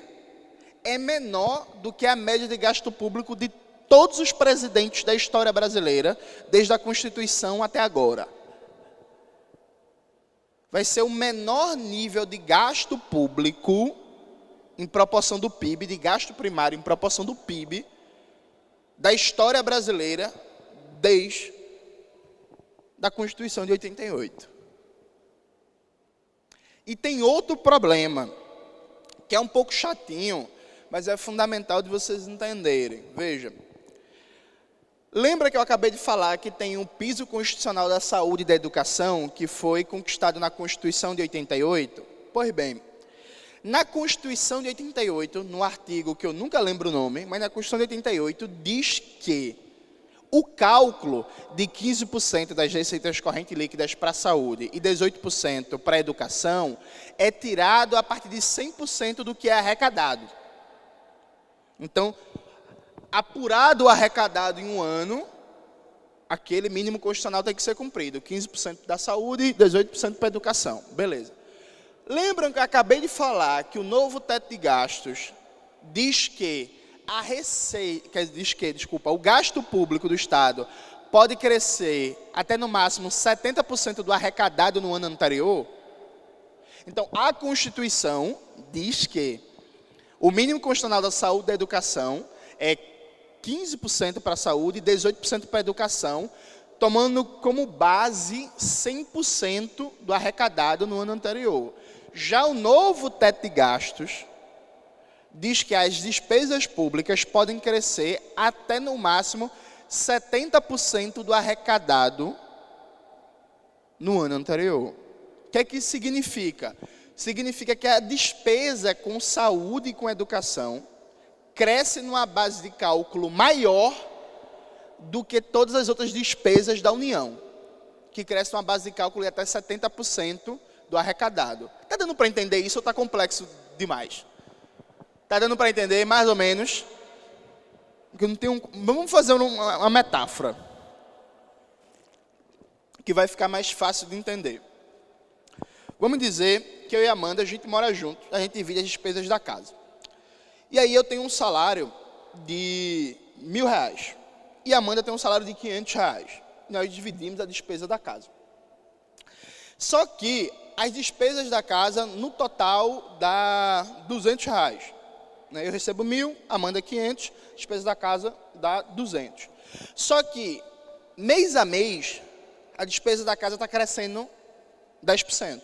é menor do que a média de gasto público de todos os presidentes da história brasileira, desde a Constituição até agora. Vai ser o menor nível de gasto público em proporção do PIB, de gasto primário em proporção do PIB, da história brasileira desde a Constituição de 88. E tem outro problema, que é um pouco chatinho, mas é fundamental de vocês entenderem. Veja, lembra que eu acabei de falar que tem um piso constitucional da saúde e da educação, que foi conquistado na Constituição de 88? Pois bem, na Constituição de 88, no artigo que eu nunca lembro o nome, mas na Constituição de 88, diz que o cálculo de 15% das receitas correntes líquidas para a saúde e 18% para a educação é tirado a partir de 100% do que é arrecadado. Então, apurado o arrecadado em um ano, aquele mínimo constitucional tem que ser cumprido. 15% da saúde e 18% para a educação. Beleza. Lembram que eu acabei de falar que o novo teto de gastos diz que o gasto público do Estado pode crescer até no máximo 70% do arrecadado no ano anterior? Então, a Constituição diz que o mínimo constitucional da saúde e da educação é 15% para a saúde e 18% para a educação, tomando como base 100% do arrecadado no ano anterior. Já o novo teto de gastos diz que as despesas públicas podem crescer até, no máximo, 70% do arrecadado no ano anterior. O que é que isso significa? Significa que a despesa com saúde e com educação cresce numa base de cálculo maior do que todas as outras despesas da União, que cresce numa base de cálculo de até 70% do arrecadado. Está dando para entender isso ou está complexo demais? Está dando para entender, mais ou menos? Vamos fazer uma metáfora, que vai ficar mais fácil de entender. Vamos dizer que eu e a Amanda, a gente mora junto, a gente divide as despesas da casa. E aí eu tenho um salário de R$1.000, e a Amanda tem um salário de R$500. Nós dividimos a despesa da casa. Só que as despesas da casa, no total, dá R$200. Eu recebo 1.000, Amanda 500, despesa da casa dá 200. Só que, mês a mês, a despesa da casa está crescendo 10%.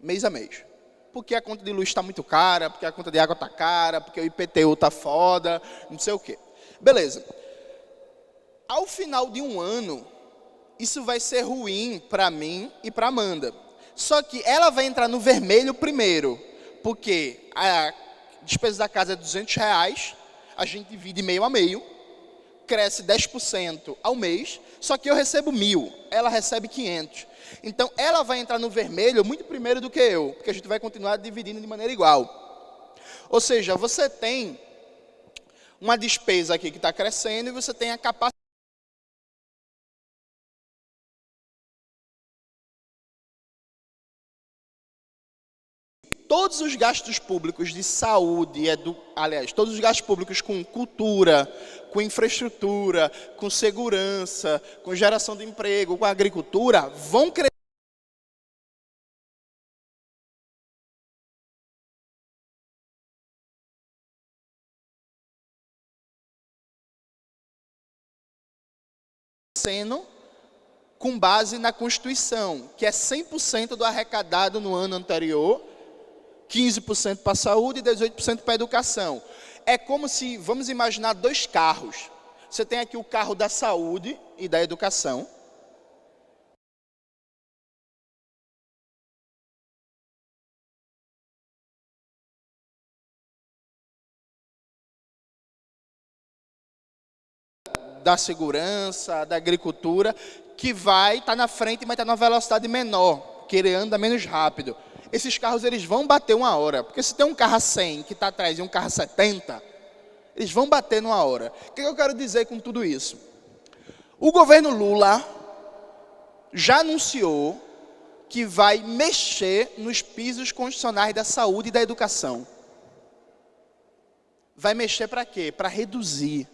Mês a mês. Porque a conta de luz está muito cara, porque a conta de água está cara, porque o IPTU está foda, não sei o quê. Beleza. Ao final de um ano, isso vai ser ruim para mim e para Amanda. Só que ela vai entrar no vermelho primeiro, porque a despesa da casa é R$200, a gente divide meio a meio, cresce 10% ao mês, só que eu recebo 1.000, ela recebe 500. Então, ela vai entrar no vermelho muito primeiro do que eu, porque a gente vai continuar dividindo de maneira igual. Ou seja, você tem uma despesa aqui que está crescendo e você tem a capacidade todos os gastos públicos de saúde, todos os gastos públicos com cultura, com infraestrutura, com segurança, com geração de emprego, com agricultura, vão crescer com base na Constituição, que é 100% do arrecadado no ano anterior, 15% para a saúde e 18% para a educação. É como se, vamos imaginar, dois carros. Você tem aqui o carro da saúde e da educação. Da segurança, da agricultura, que vai estar na frente, mas está numa velocidade menor, que ele anda menos rápido. Esses carros eles vão bater uma hora, porque se tem um carro a 100 que está atrás e um carro a 70, eles vão bater numa hora. O que eu quero dizer com tudo isso? O governo Lula já anunciou que vai mexer nos pisos constitucionais da saúde e da educação. Vai mexer para quê? Para reduzir.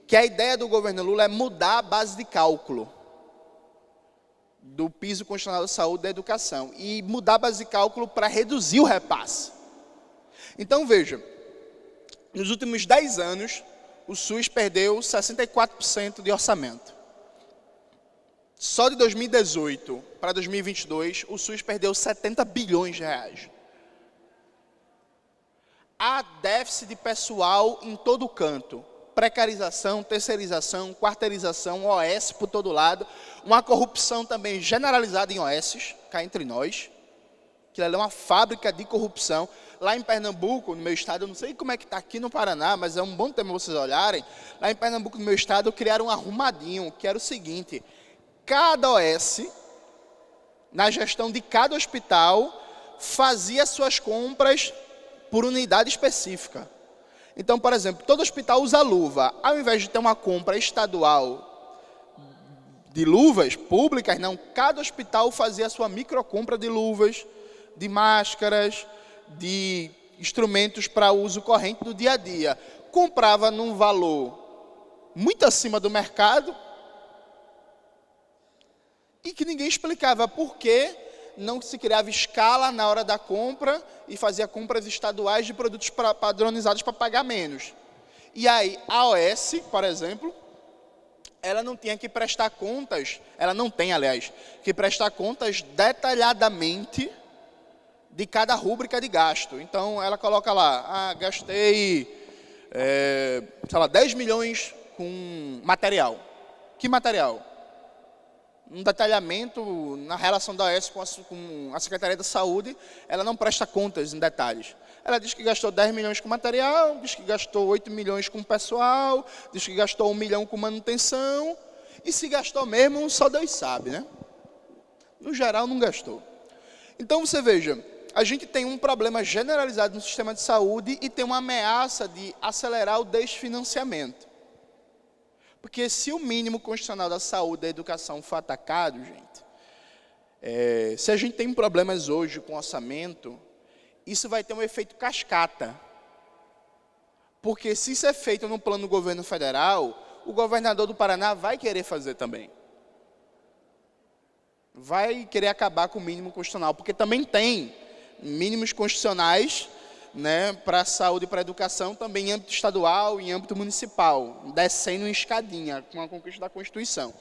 Que a ideia do governo Lula é mudar a base de cálculo do piso constitucional da saúde e da educação e mudar a base de cálculo para reduzir o repasse. Então, veja, nos últimos 10 anos, o SUS perdeu 64% de orçamento. Só de 2018 para 2022, o SUS perdeu 70 bilhões de reais. Há déficit de pessoal em todo canto. Precarização, terceirização, quarteirização, OS por todo lado. Uma corrupção também generalizada em OSs, cá entre nós. Que ela é uma fábrica de corrupção. Lá em Pernambuco, no meu estado, eu não sei como é que está aqui no Paraná, mas é um bom tema vocês olharem. Lá em Pernambuco, no meu estado, criaram um arrumadinho, que era o seguinte: cada OS, na gestão de cada hospital, fazia suas compras por unidade específica. Então, por exemplo, todo hospital usa luva. Ao invés de ter uma compra estadual de luvas públicas, não, cada hospital fazia a sua microcompra de luvas, de máscaras, de instrumentos para uso corrente do dia a dia. Comprava num valor muito acima do mercado e que ninguém explicava por que não se criava escala na hora da compra e fazia compras estaduais de produtos padronizados para pagar menos. E aí, a OS, por exemplo, ela não tinha que prestar contas, ela não tem, aliás, que prestar contas detalhadamente de cada rúbrica de gasto. Então, ela coloca lá, gastei, sei lá, 10 milhões com material. Que material? Um detalhamento na relação da OS com a Secretaria da Saúde, ela não presta contas em detalhes. Ela diz que gastou 10 milhões com material, diz que gastou 8 milhões com pessoal, diz que gastou 1 milhão com manutenção, e se gastou mesmo, só Deus sabe, né? No geral, não gastou. Então, você veja, a gente tem um problema generalizado no sistema de saúde e tem uma ameaça de acelerar o desfinanciamento. Porque se o mínimo constitucional da saúde e da educação for atacado, gente, se a gente tem problemas hoje com orçamento, isso vai ter um efeito cascata. Porque se isso é feito no plano do governo federal, o governador do Paraná vai querer fazer também. Vai querer acabar com o mínimo constitucional, porque também tem mínimos constitucionais, né, para a saúde e para a educação, também em âmbito estadual e em âmbito municipal, descendo em escadinha, com a conquista da Constituição.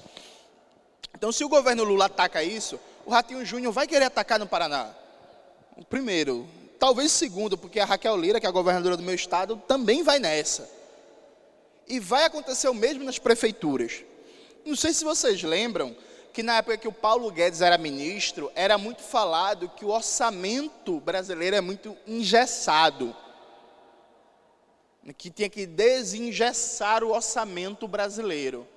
Então, se o governo Lula ataca isso, o Ratinho Júnior vai querer atacar no Paraná. O primeiro, talvez o segundo, porque a Raquel Lira, que é a governadora do meu estado, também vai nessa. E vai acontecer o mesmo nas prefeituras. Não sei se vocês lembram que na época que o Paulo Guedes era ministro, era muito falado que o orçamento brasileiro é muito engessado. Que tinha que desengessar o orçamento brasileiro.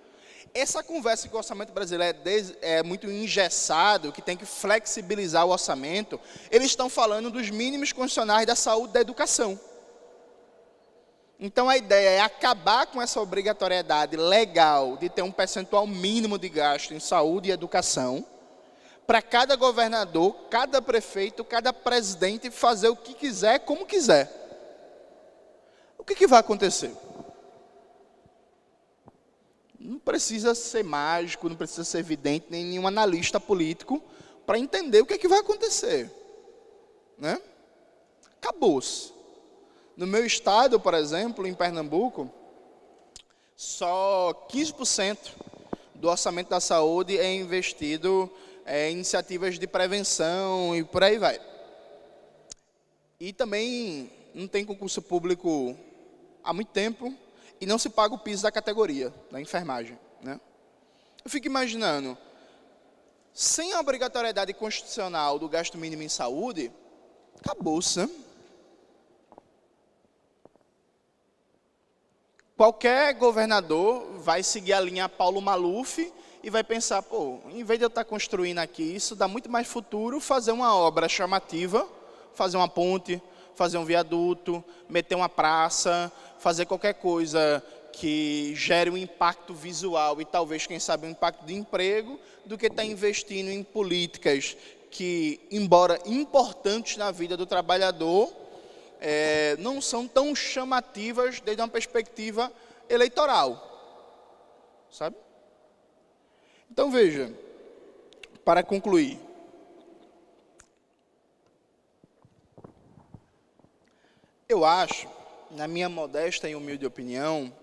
Essa conversa que o orçamento brasileiro é muito engessado, que tem que flexibilizar o orçamento, eles estão falando dos mínimos constitucionais da saúde e da educação. Então, a ideia é acabar com essa obrigatoriedade legal de ter um percentual mínimo de gasto em saúde e educação, para cada governador, cada prefeito, cada presidente fazer o que quiser, como quiser. O que vai acontecer? Não precisa ser mágico, não precisa ser evidente, nem nenhum analista político para entender o que vai acontecer. Né? Acabou-se. No meu estado, por exemplo, em Pernambuco, só 15% do orçamento da saúde é investido em iniciativas de prevenção e por aí vai. E também não tem concurso público há muito tempo e não se paga o piso da categoria, da enfermagem. Né? Eu fico imaginando, sem a obrigatoriedade constitucional do gasto mínimo em saúde, acabou-se, né? Qualquer governador vai seguir a linha Paulo Maluf e vai pensar, pô, em vez de eu estar construindo aqui, isso dá muito mais futuro fazer uma obra chamativa, fazer uma ponte, fazer um viaduto, meter uma praça, fazer qualquer coisa que gere um impacto visual e talvez, quem sabe, um impacto de emprego, do que estar investindo em políticas que, embora importantes na vida do trabalhador, não são tão chamativas desde uma perspectiva eleitoral, sabe? Então, veja, para concluir, eu acho, na minha modesta e humilde opinião,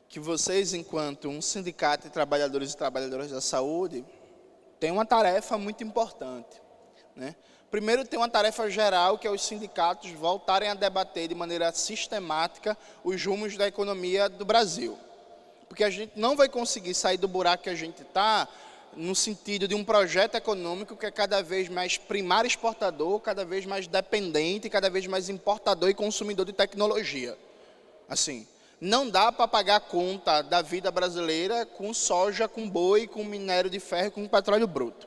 que vocês, enquanto um sindicato de trabalhadores e trabalhadoras da saúde, têm uma tarefa muito importante, né? Primeiro, tem uma tarefa geral, que é os sindicatos voltarem a debater de maneira sistemática os rumos da economia do Brasil. Porque a gente não vai conseguir sair do buraco que a gente está no sentido de um projeto econômico que é cada vez mais primário exportador, cada vez mais dependente, cada vez mais importador e consumidor de tecnologia. Assim, não dá para pagar a conta da vida brasileira com soja, com boi, com minério de ferro, com petróleo bruto.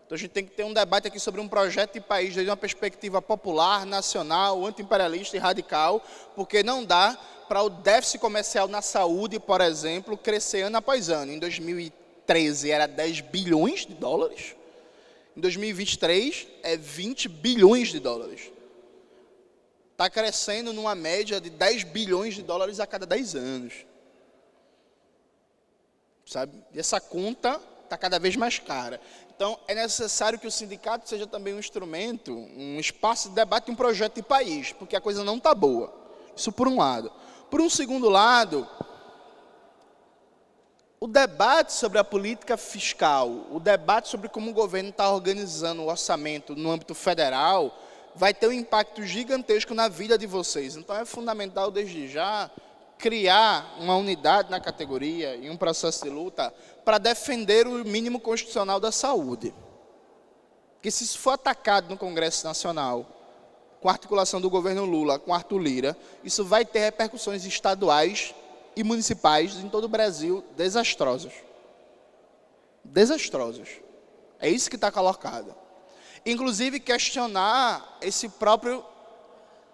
Então a gente tem que ter um debate aqui sobre um projeto de país desde uma perspectiva popular, nacional, anti-imperialista e radical, porque não dá para o déficit comercial na saúde, por exemplo, crescer ano após ano. Em 2013 era 10 bilhões de dólares, em 2023 é 20 bilhões de dólares. Está crescendo numa média de 10 bilhões de dólares a cada 10 anos. Sabe? E essa conta está cada vez mais cara. Então, é necessário que o sindicato seja também um instrumento, um espaço de debate, um projeto de país, porque a coisa não está boa. Isso por um lado. Por um segundo lado, o debate sobre a política fiscal, o debate sobre como o governo está organizando o orçamento no âmbito federal, vai ter um impacto gigantesco na vida de vocês. Então, é fundamental, desde já, criar uma unidade na categoria e um processo de luta para defender o mínimo constitucional da saúde. Porque se isso for atacado no Congresso Nacional, com a articulação do governo Lula, com Arthur Lira, isso vai ter repercussões estaduais e municipais em todo o Brasil desastrosas. Desastrosas. É isso que está colocado. Inclusive, questionar esse próprio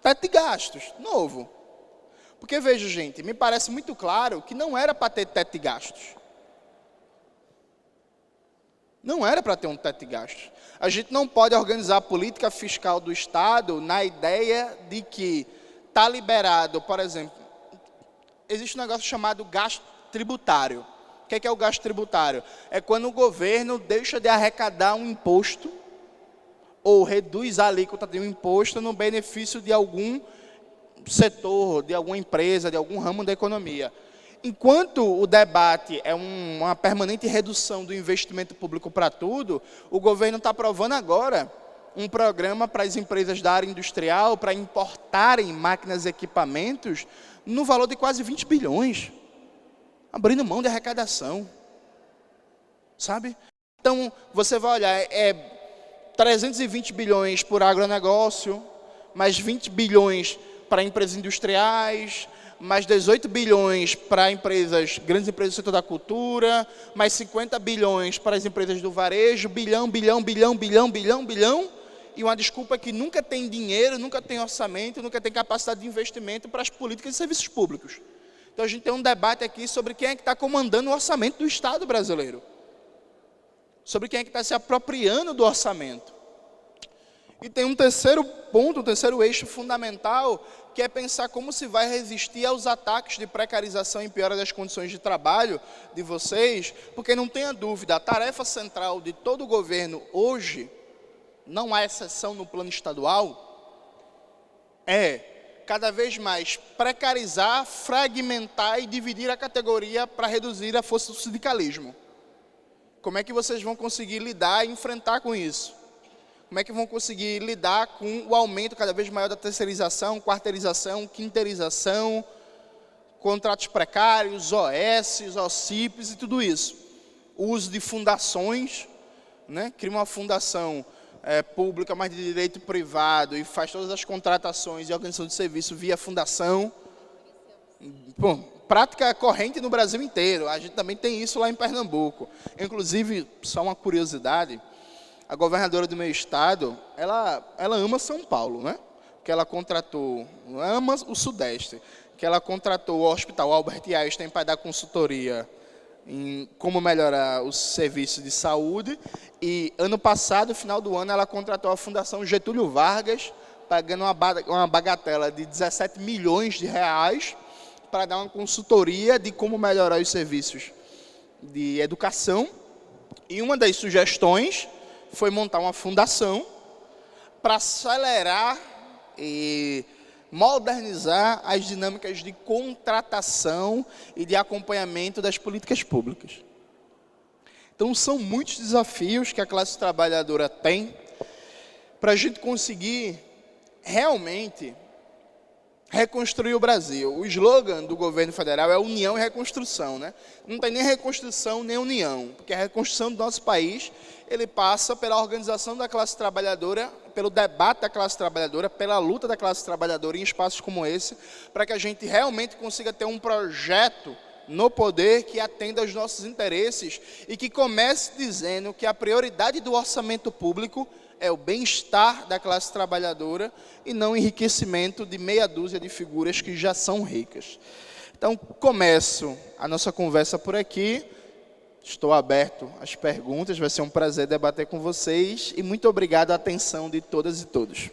teto de gastos novo. Porque, veja, gente, me parece muito claro que não era para ter teto de gastos. Não era para ter um teto de gastos. A gente não pode organizar a política fiscal do Estado na ideia de que está liberado, por exemplo, existe um negócio chamado gasto tributário. O que é o gasto tributário? É quando o governo deixa de arrecadar um imposto ou reduz a alíquota de um imposto no benefício de algum setor, de alguma empresa, de algum ramo da economia. Enquanto o debate é uma permanente redução do investimento público para tudo, o governo está aprovando agora um programa para as empresas da área industrial, para importarem máquinas e equipamentos, no valor de quase 20 bilhões, abrindo mão de arrecadação. Sabe? Então, você vai olhar, 320 bilhões por agronegócio, mais 20 bilhões para empresas industriais, mais 18 bilhões para empresas, grandes empresas do setor da cultura, mais 50 bilhões para as empresas do varejo, bilhão, e uma desculpa que nunca tem dinheiro, nunca tem orçamento, nunca tem capacidade de investimento para as políticas e serviços públicos. Então a gente tem um debate aqui sobre quem é que está comandando o orçamento do Estado brasileiro, sobre quem é que está se apropriando do orçamento. E tem um terceiro ponto, um terceiro eixo fundamental, que é pensar como se vai resistir aos ataques de precarização e piora das condições de trabalho de vocês, porque não tenha dúvida, a tarefa central de todo o governo hoje, não há exceção no plano estadual, é cada vez mais precarizar, fragmentar e dividir a categoria para reduzir a força do sindicalismo. Como é que vocês vão conseguir lidar e enfrentar com isso? Como é que vão conseguir lidar com o aumento cada vez maior da terceirização, quarteirização, quinteirização, contratos precários, OS, OCIPs e tudo isso? O uso de fundações, né? Cria uma fundação pública, mas de direito privado, e faz todas as contratações e organização de serviço via fundação. Bom, prática corrente no Brasil inteiro. A gente também tem isso lá em Pernambuco. Inclusive, só uma curiosidade, a governadora do meu estado, ela ama São Paulo, né? Que ela contratou, ama o Sudeste, que ela contratou o Hospital Albert Einstein para dar consultoria em como melhorar os serviços de saúde, e ano passado, final do ano, ela contratou a Fundação Getúlio Vargas, pagando uma bagatela de 17 milhões de reais para dar uma consultoria de como melhorar os serviços de educação E uma das sugestões foi montar uma fundação para acelerar e modernizar as dinâmicas de contratação e de acompanhamento das políticas públicas. Então, são muitos desafios que a classe trabalhadora tem para a gente conseguir realmente reconstruir o Brasil. O slogan do governo federal é união e reconstrução, né? Não tem nem reconstrução nem união, porque a reconstrução do nosso país, ele passa pela organização da classe trabalhadora, pelo debate da classe trabalhadora, pela luta da classe trabalhadora em espaços como esse, para que a gente realmente consiga ter um projeto no poder que atenda aos nossos interesses e que comece dizendo que a prioridade do orçamento público é o bem-estar da classe trabalhadora e não o enriquecimento de meia dúzia de figuras que já são ricas. Então, começo a nossa conversa por aqui. Estou aberto às perguntas, vai ser um prazer debater com vocês e muito obrigado à atenção de todas e todos.